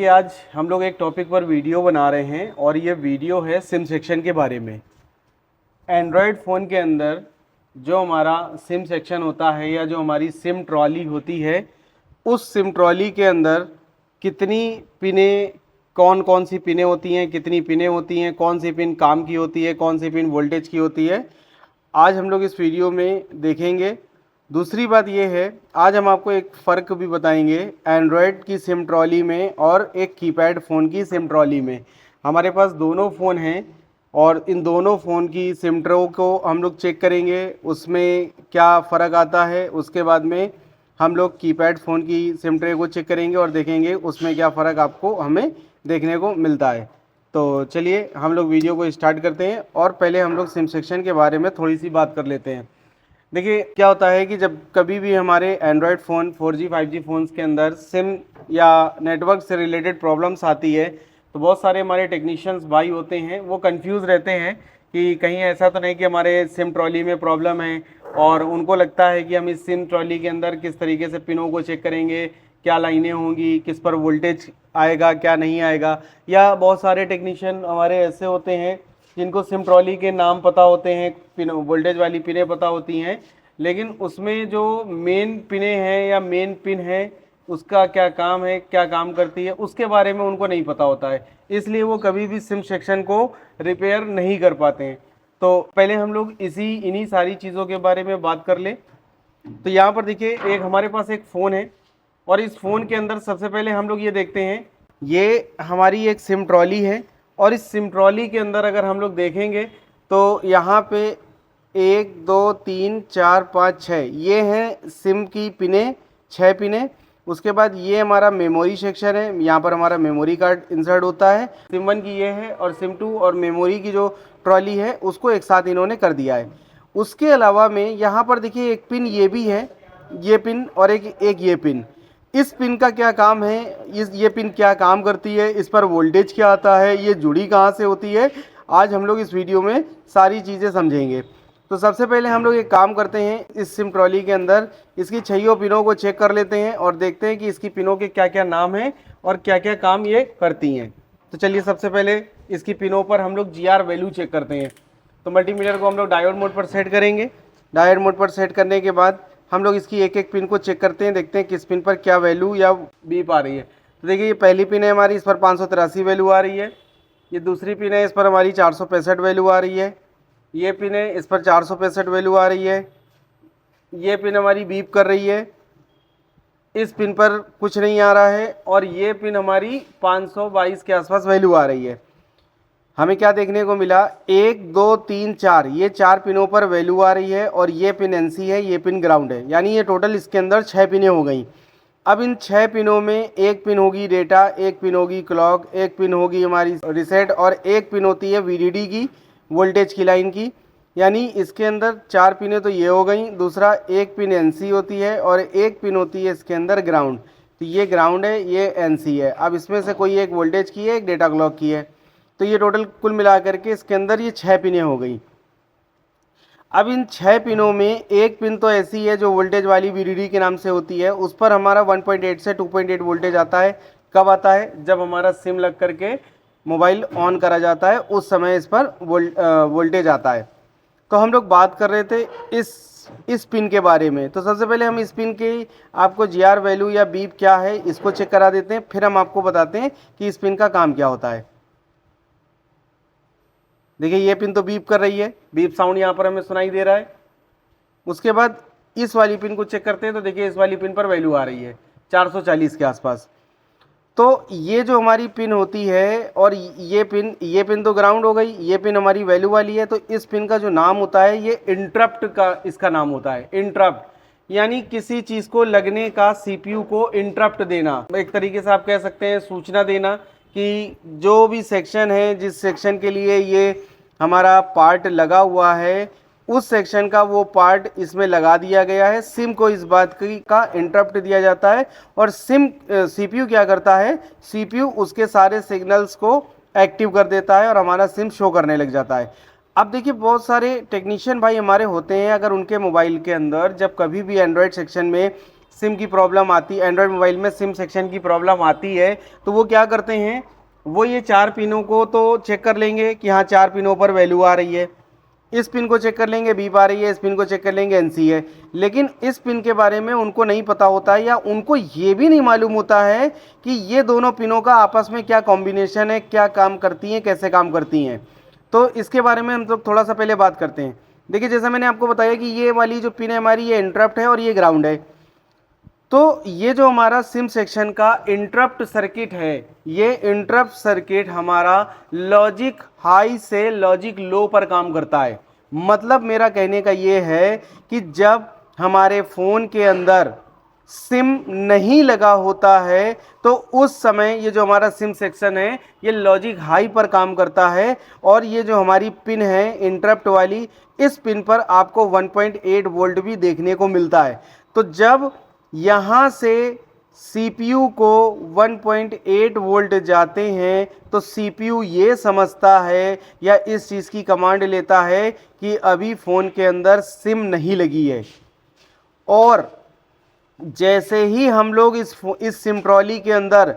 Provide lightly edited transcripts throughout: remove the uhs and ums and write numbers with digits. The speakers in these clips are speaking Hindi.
देखिए आज हम लोग एक टॉपिक पर वीडियो बना रहे हैं और ये वीडियो है सिम सेक्शन के बारे में। एंड्रॉयड फ़ोन के अंदर जो हमारा सिम सेक्शन होता है या जो हमारी सिम ट्रॉली होती है, उस सिम ट्रॉली के अंदर कितनी पिनें, कौन कौन सी पिनें होती हैं, कितनी पिनें होती हैं, कौन सी पिन काम की होती है, कौन सी पिन वोल्टेज की होती है, आज हम लोग इस वीडियो में देखेंगे। दूसरी बात ये है, आज हम आपको एक फ़र्क भी बताएंगे एंड्रॉयड की सिम ट्रॉली में और एक कीपैड फ़ोन की सिम ट्रॉली में। हमारे पास दोनों फ़ोन हैं और इन दोनों फ़ोन की सिम ट्रो को हम लोग चेक करेंगे, उसमें क्या फ़र्क आता है। उसके बाद में हम लोग कीपैड फ़ोन की सिम ट्रे को चेक करेंगे और देखेंगे उसमें क्या फ़र्क आपको हमें देखने को मिलता है। तो चलिए हम लोग वीडियो को स्टार्ट करते हैं और पहले हम लोग सिम सेक्शन के बारे में थोड़ी सी बात कर लेते हैं। देखिए क्या होता है कि जब कभी भी हमारे Android phone 4G 5G phones के अंदर सिम या नेटवर्क से रिलेटेड प्रॉब्लम्स आती है तो बहुत सारे हमारे टेक्नीशियंस भाई होते हैं, वो कंफ्यूज रहते हैं कि कहीं ऐसा तो नहीं कि हमारे सिम ट्रॉली में प्रॉब्लम है, और उनको लगता है कि हम इस सिम ट्रॉली के अंदर किस तरीके से पिनों को चेक करेंगे, क्या लाइनें होंगी, किस पर वोल्टेज आएगा क्या नहीं आएगा। या बहुत सारे टेक्नीशियन हमारे ऐसे होते हैं जिनको सिम ट्रॉली के नाम पता होते हैं, पिन वोल्टेज वाली पिनें पता होती हैं, लेकिन उसमें जो मेन पिनें हैं या मेन पिन है उसका क्या काम है, क्या काम करती है, उसके बारे में उनको नहीं पता होता है, इसलिए वो कभी भी सिम सेक्शन को रिपेयर नहीं कर पाते हैं। तो पहले हम लोग इन्हीं सारी चीज़ों के बारे में बात कर लें। तो यहाँ पर देखिए एक हमारे पास एक फ़ोन है और इस फ़ोन के अंदर सबसे पहले हम लोग ये देखते हैं, ये हमारी एक सिम ट्रॉली है और इस सिम ट्रॉली के अंदर अगर हम लोग देखेंगे तो यहाँ पे 1 2 3 4 5 6 ये हैं सिम की पिनें, 6 पिनें। उसके बाद ये हमारा मेमोरी सेक्शन है, यहाँ पर हमारा मेमोरी कार्ड इंसर्ट होता है। सिम 1 की ये है और सिम 2 और मेमोरी की जो ट्रॉली है उसको एक साथ इन्होंने कर दिया है। उसके अलावा में यहाँ पर देखिए एक पिन ये भी है, ये पिन और एक ये पिन। इस पिन का क्या काम है, ये पिन क्या काम करती है, इस पर वोल्टेज क्या आता है, ये जुड़ी कहाँ से होती है, आज हम लोग इस वीडियो में सारी चीज़ें समझेंगे। तो सबसे पहले हम लोग एक काम करते हैं, इस सिम ट्रॉली के अंदर इसकी 6 पिनों को चेक कर लेते हैं और देखते हैं कि इसकी पिनों के क्या क्या नाम हैं और क्या क्या काम ये करती हैं। तो चलिए सबसे पहले इसकी पिनों पर हम लोग GR वैल्यू चेक करते हैं। तो मल्टीमीटर को हम लोग डायोड मोड पर सेट करेंगे। डायोड मोड पर सेट करने के बाद हम लोग इसकी एक एक पिन को चेक करते हैं, देखते हैं किस पिन पर क्या वैल्यू या बीप आ रही है। तो देखिए ये पहली पिन है हमारी, इस पर 583 वैल्यू आ रही है। ये दूसरी पिन है, इस पर हमारी 465 वैल्यू आ रही है। ये पिन है, इस पर 465 वैल्यू आ रही है। ये पिन हमारी बीप कर रही है, इस पिन पर कुछ नहीं आ रहा है। और ये पिन हमारी 522 के आसपास वैल्यू आ रही है। हमें क्या देखने को मिला, 1 2 3 4 ये 4 पिनों पर वैल्यू आ रही है और ये पिन NC है, ये पिन ग्राउंड है, यानी ये टोटल इसके अंदर 6 पिनें हो गई। अब इन 6 पिनों में एक पिन होगी डेटा, एक पिन होगी क्लॉक, एक पिन होगी हमारी रिसेट और एक पिन होती है VDD की, वोल्टेज की लाइन की। यानी इसके अंदर 4 पिनें तो ये हो गई। दूसरा एक पिन NC होती है और एक पिन होती है इसके अंदर ग्राउंड। तो ये ग्राउंड है, ये NC है। अब इसमें से कोई एक वोल्टेज की है, एक डेटा क्लॉक की है। तो ये टोटल कुल मिला करके इसके अंदर ये 6 पिनें हो गई। अब इन 6 पिनों में एक पिन तो ऐसी है जो वोल्टेज वाली VDD के नाम से होती है, उस पर हमारा 1.8 से 2.8 वोल्टेज आता है। कब आता है, जब हमारा सिम लग करके मोबाइल ऑन करा जाता है, उस समय इस पर वोल्टेज आता है। तो हम लोग बात कर रहे थे इस पिन के बारे में। तो सबसे पहले हम इस पिन की आपको GR वैल्यू या बीप क्या है इसको चेक करा देते हैं, फिर हम आपको बताते हैं कि इस पिन का काम क्या होता है। देखिए ये पिन तो बीप कर रही है, बीप साउंड यहाँ पर हमें सुनाई दे रहा है। उसके बाद इस वाली पिन को चेक करते हैं, तो देखिए इस वाली पिन पर वैल्यू आ रही है 440 के आसपास। तो ये जो हमारी पिन होती है और ये पिन तो ग्राउंड हो गई, ये पिन हमारी वैल्यू वाली है। तो इस पिन का जो नाम होता है ये इंटरप्ट का इसका नाम होता है। इंटरप्ट यानी किसी चीज़ को लगने का CPU को इंटरप्ट देना, एक तरीके से आप कह सकते हैं सूचना देना कि जो भी सेक्शन है, जिस सेक्शन के लिए ये हमारा पार्ट लगा हुआ है, उस सेक्शन का वो पार्ट इसमें लगा दिया गया है। सिम को इस बात का इंटरप्ट दिया जाता है और CPU क्या करता है, CPU उसके सारे सिग्नल्स को एक्टिव कर देता है और हमारा सिम शो करने लग जाता है। अब देखिए बहुत सारे टेक्नीशियन भाई हमारे होते हैं, अगर उनके मोबाइल के अंदर जब कभी भी एंड्रॉयड सेक्शन में सिम की प्रॉब्लम आती है, एंड्रॉयड मोबाइल में सिम सेक्शन की प्रॉब्लम आती है, तो वो क्या करते हैं, वो ये 4 पिनों को तो चेक कर लेंगे कि हाँ 4 पिनों पर वैल्यू आ रही है, इस पिन को चेक कर लेंगे बीप आ रही है, इस पिन को चेक कर लेंगे एनसी है, लेकिन इस पिन के बारे में उनको नहीं पता होता है, या उनको ये भी नहीं मालूम होता है कि ये दोनों पिनों का आपस में क्या कॉम्बिनेशन है, क्या काम करती हैं, कैसे काम करती हैं। तो इसके बारे में हम तो थोड़ा सा पहले बात करते हैं। देखिए जैसा मैंने आपको बताया कि ये वाली जो पिन है हमारी, ये इंटरप्ट है और ये ग्राउंड है। तो ये जो हमारा सिम सेक्शन का इंटरप्ट सर्किट है, ये इंटरप्ट सर्किट हमारा लॉजिक हाई से लॉजिक लो पर काम करता है। मतलब मेरा कहने का ये है कि जब हमारे फ़ोन के अंदर सिम नहीं लगा होता है तो उस समय ये जो हमारा सिम सेक्शन है ये लॉजिक हाई पर काम करता है, और ये जो हमारी पिन है इंटरप्ट वाली, इस पिन पर आपको 1.8 वोल्ट भी देखने को मिलता है। तो जब यहाँ से CPU को 1.8 वोल्ट जाते हैं तो CPU ये समझता है या इस चीज़ की कमांड लेता है कि अभी फ़ोन के अंदर सिम नहीं लगी है। और जैसे ही हम लोग इस सिम ट्रॉली के अंदर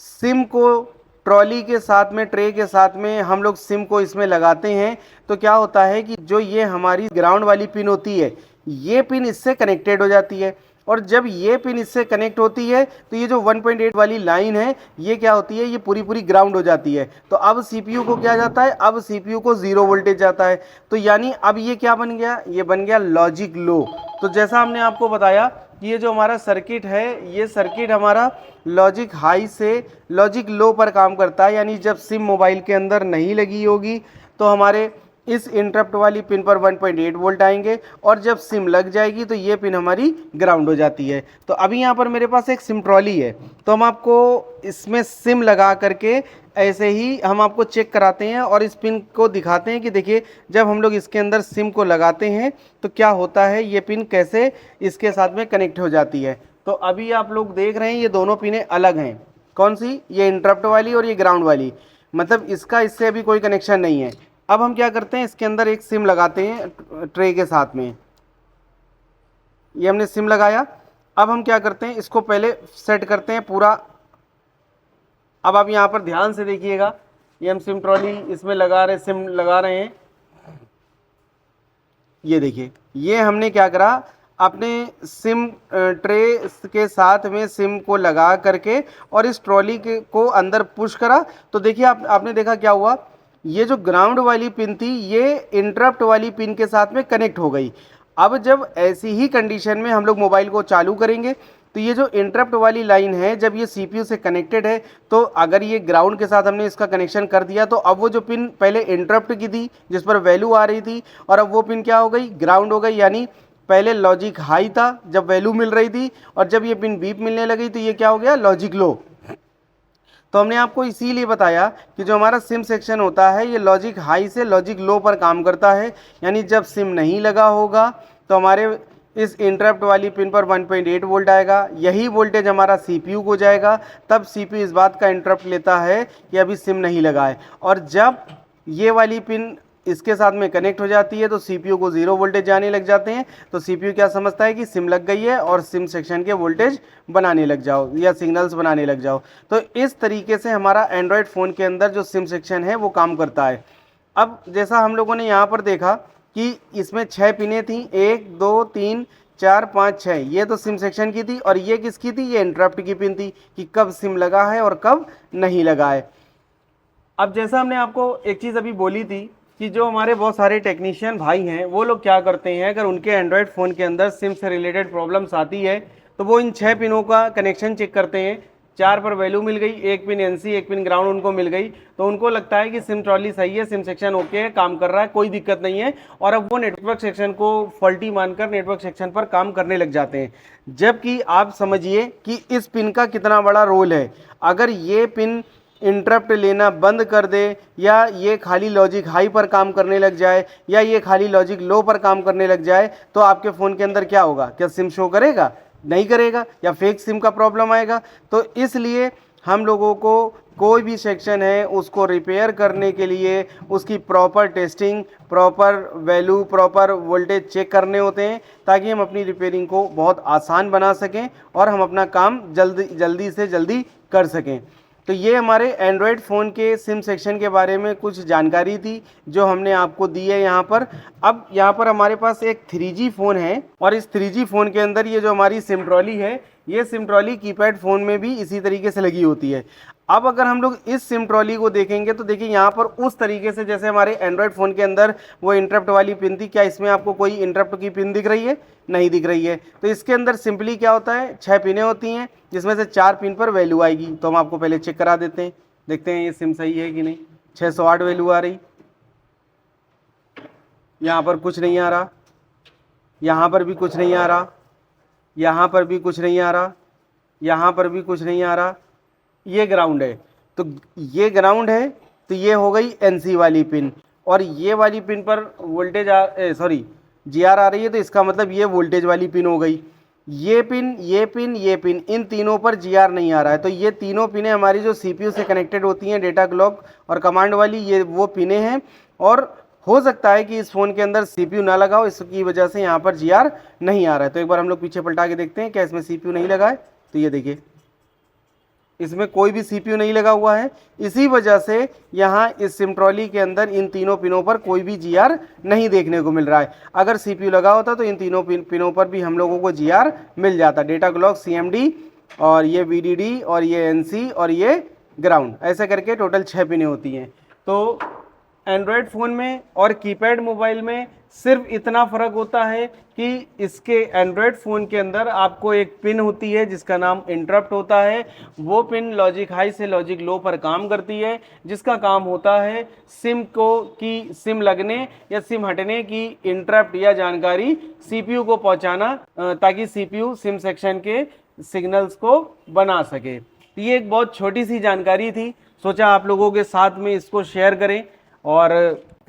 सिम को ट्रॉली के साथ में, ट्रे के साथ में हम लोग सिम को इसमें लगाते हैं, तो क्या होता है कि जो ये हमारी ग्राउंड वाली पिन होती है, ये पिन इससे कनेक्टेड हो जाती है, और जब ये पिन इससे कनेक्ट होती है तो ये जो 1.8 वाली लाइन है ये क्या होती है, ये पूरी पूरी ग्राउंड हो जाती है। तो अब CPU को क्या जाता है, अब CPU को 0 वोल्टेज जाता है। तो यानी अब ये क्या बन गया, ये बन गया लॉजिक लो। तो जैसा हमने आपको बताया कि ये जो हमारा सर्किट है, ये सर्किट हमारा लॉजिक हाई से लॉजिक लो पर काम करता है। यानी जब सिम मोबाइल के अंदर नहीं लगी होगी तो हमारे इस इंटरप्ट वाली पिन पर 1.8 वोल्ट आएंगे, और जब सिम लग जाएगी तो ये पिन हमारी ग्राउंड हो जाती है। तो अभी यहाँ पर मेरे पास एक सिम ट्रॉली है, तो हम आपको इसमें सिम लगा करके ऐसे ही हम आपको चेक कराते हैं और इस पिन को दिखाते हैं कि देखिए जब हम लोग इसके अंदर सिम को लगाते हैं तो क्या होता है, ये पिन कैसे इसके साथ में कनेक्ट हो जाती है। तो अभी आप लोग देख रहे हैं ये दोनों पिनें अलग हैं। कौन सी, ये इंटरप्ट वाली और ये ग्राउंड वाली, मतलब इसका इससे अभी कोई कनेक्शन नहीं है। अब हम क्या करते हैं, इसके अंदर एक सिम लगाते हैं ट्रे के साथ में, ये हमने सिम लगाया। अब हम क्या करते हैं, इसको पहले सेट करते हैं पूरा। अब आप यहाँ पर ध्यान से देखिएगा, ये हम सिम ट्रॉली इसमें सिम लगा रहे हैं। ये देखिए, ये हमने क्या करा, अपने सिम ट्रे के साथ में सिम को लगा करके और इस ट्रॉली को अंदर पुश करा। तो देखिए आपने देखा क्या हुआ, ये जो ग्राउंड वाली पिन थी ये इंटरप्ट वाली पिन के साथ में कनेक्ट हो गई। अब जब ऐसी ही कंडीशन में हम लोग मोबाइल को चालू करेंगे तो ये जो इंटरप्ट वाली लाइन है, जब ये CPU से कनेक्टेड है, तो अगर ये ग्राउंड के साथ हमने इसका कनेक्शन कर दिया तो अब वो जो पिन पहले इंटरप्ट की थी जिस पर वैल्यू आ रही थी, और अब वो पिन क्या हो गई, ग्राउंड हो गई। यानी पहले लॉजिक हाई था जब वैल्यू मिल रही थी, और जब ये पिन बीप मिलने लगी तो ये क्या हो गया, लॉजिक लो। तो हमने आपको इसीलिए बताया कि जो हमारा सिम सेक्शन होता है ये लॉजिक हाई से लॉजिक लो पर काम करता है। यानी जब सिम नहीं लगा होगा तो हमारे इस इंटरप्ट वाली पिन पर 1.8 वोल्ट आएगा, यही वोल्टेज हमारा CPU को जाएगा, तब CPU इस बात का इंटरप्ट लेता है कि अभी सिम नहीं लगा है। और जब ये वाली पिन इसके साथ में कनेक्ट हो जाती है तो CPU को 0 वोल्टेज जाने लग जाते हैं। तो CPU क्या समझता है कि सिम लग गई है और सिम सेक्शन के वोल्टेज बनाने लग जाओ या सिग्नल्स बनाने लग जाओ। तो इस तरीके से हमारा एंड्रॉयड फ़ोन के अंदर जो सिम सेक्शन है वो काम करता है। अब जैसा हम लोगों ने यहाँ पर देखा कि इसमें 6 पिनें थी, 1 2 3 4 5 6, ये तो सिम सेक्शन की थी, और ये किसकी थी, ये इंटरप्ट की पिन थी कि कब सिम लगा है और कब नहीं लगा है। अब जैसा हमने आपको एक चीज़ अभी बोली थी कि जो हमारे बहुत सारे टेक्नीशियन भाई हैं वो लोग क्या करते हैं, अगर उनके एंड्रॉयड फ़ोन के अंदर सिम से रिलेटेड प्रॉब्लम्स आती है तो वो इन 6 पिनों का कनेक्शन चेक करते हैं। 4 पर वैल्यू मिल गई, एक पिन NC एक पिन ग्राउंड उनको मिल गई, तो उनको लगता है कि सिम ट्रॉली सही है, सिम सेक्शन ओके है, काम कर रहा है, कोई दिक्कत नहीं है, और अब वो नेटवर्क सेक्शन को फॉल्टी मानकर नेटवर्क सेक्शन पर काम करने लग जाते हैं। जबकि आप समझिए कि इस पिन का कितना बड़ा रोल है। अगर ये पिन इंटरप्ट लेना बंद कर दे, या ये खाली लॉजिक हाई पर काम करने लग जाए, या ये खाली लॉजिक लो पर काम करने लग जाए, तो आपके फ़ोन के अंदर क्या होगा, क्या सिम शो करेगा, नहीं करेगा, या फेक सिम का प्रॉब्लम आएगा। तो इसलिए हम लोगों को कोई भी सेक्शन है उसको रिपेयर करने के लिए उसकी proper testing, proper value, proper voltage check करने होते हैं, ताकि हम अपनी रिपेयरिंग को बहुत आसान बना सकें और हम अपना काम जल्दी से जल्दी कर सकें। तो ये हमारे एंड्रॉयड फ़ोन के सिम सेक्शन के बारे में कुछ जानकारी थी जो हमने आपको दी है यहाँ पर। अब यहाँ पर हमारे पास एक 3G फ़ोन है और इस 3G फ़ोन के अंदर ये जो हमारी सिम ट्रॉली है, ये सिम ट्रॉली कीपैड फ़ोन में भी इसी तरीके से लगी होती है। अब अगर हम लोग इस सिम ट्रॉली को देखेंगे तो देखिए यहाँ पर उस तरीके से जैसे हमारे एंड्रॉयड फ़ोन के अंदर वो इंटरप्ट वाली पिन थी, क्या इसमें आपको कोई इंटरप्ट की पिन दिख रही है? नहीं दिख रही है। तो इसके अंदर सिंपली क्या होता है, 6 पिनें होती हैं जिसमें से 4 पिन पर वैल्यू आएगी। तो हम आपको पहले चेक करा देते हैं, देखते हैं ये सिम सही है कि नहीं। 608 वैल्यू आ रही, यहाँ पर कुछ नहीं आ रहा, यहाँ पर भी कुछ नहीं आ रहा, यहाँ पर भी कुछ नहीं आ रहा, यहाँ पर भी कुछ नहीं आ रहा। ये ग्राउंड है, तो ये ग्राउंड है, तो ये हो गई NC वाली पिन, और ये वाली पिन पर वोल्टेज GR आ रही है, तो इसका मतलब ये वोल्टेज वाली पिन हो गई। ये पिन, ये पिन, ये पिन, इन तीनों पर GR नहीं आ रहा है। तो ये तीनों पिनें हमारी जो CPU से कनेक्टेड होती हैं, डेटा क्लॉक और कमांड वाली, ये वो पिनें हैं। और हो सकता है कि इस फ़ोन के अंदर CPU ना लगा हो, इसकी वजह से यहाँ पर GR नहीं आ रहा है। तो एक बार हम लोग पीछे पलटा के देखते हैं क्या इसमें CPU नहीं लगा है। तो ये देखिए इसमें कोई भी CPU नहीं लगा हुआ है, इसी वजह से यहाँ इस सिम ट्रॉली के अंदर इन तीनों पिनों पर कोई भी GR नहीं देखने को मिल रहा है। अगर CPU लगा होता तो इन तीनों पिनों पर भी हम लोगों को GR मिल जाता, डेटा क्लॉक, CMD और ये VDD और ये NC और ये ग्राउंड, ऐसे करके टोटल 6 पिनें होती हैं। तो एंड्रॉयड फ़ोन में और कीपैड मोबाइल में सिर्फ इतना फ़र्क होता है कि इसके एंड्रॉयड फ़ोन के अंदर आपको एक पिन होती है जिसका नाम इंटरप्ट होता है। वो पिन लॉजिक हाई से लॉजिक लो पर काम करती है, जिसका काम होता है सिम लगने या सिम हटने की इंटरप्ट या जानकारी CPU को पहुंचाना, ताकि CPU सिम सेक्शन के सिग्नल्स को बना सके। तो ये एक बहुत छोटी सी जानकारी थी, सोचा आप लोगों के साथ में इसको शेयर करें। और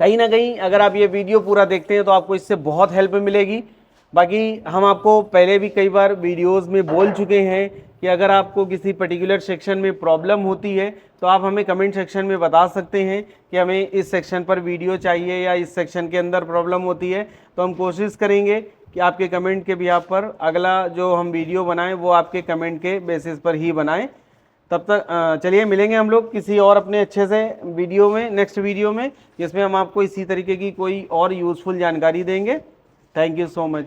कहीं ना कहीं अगर आप ये वीडियो पूरा देखते हैं तो आपको इससे बहुत हेल्प मिलेगी। बाकी हम आपको पहले भी कई बार वीडियोस में बोल चुके हैं कि अगर आपको किसी पर्टिकुलर सेक्शन में प्रॉब्लम होती है तो आप हमें कमेंट सेक्शन में बता सकते हैं कि हमें इस सेक्शन पर वीडियो चाहिए या इस सेक्शन के अंदर प्रॉब्लम होती है। तो हम कोशिश करेंगे कि आपके कमेंट के बिहाफ पर अगला जो हम वीडियो बनाएं वो आपके कमेंट के बेसिस पर ही बनाएं। तब तक चलिए मिलेंगे हम लोग किसी और अपने अच्छे से वीडियो में, नेक्स्ट वीडियो में, जिसमें हम आपको इसी तरीके की कोई और यूज़फुल जानकारी देंगे। Thank you so much.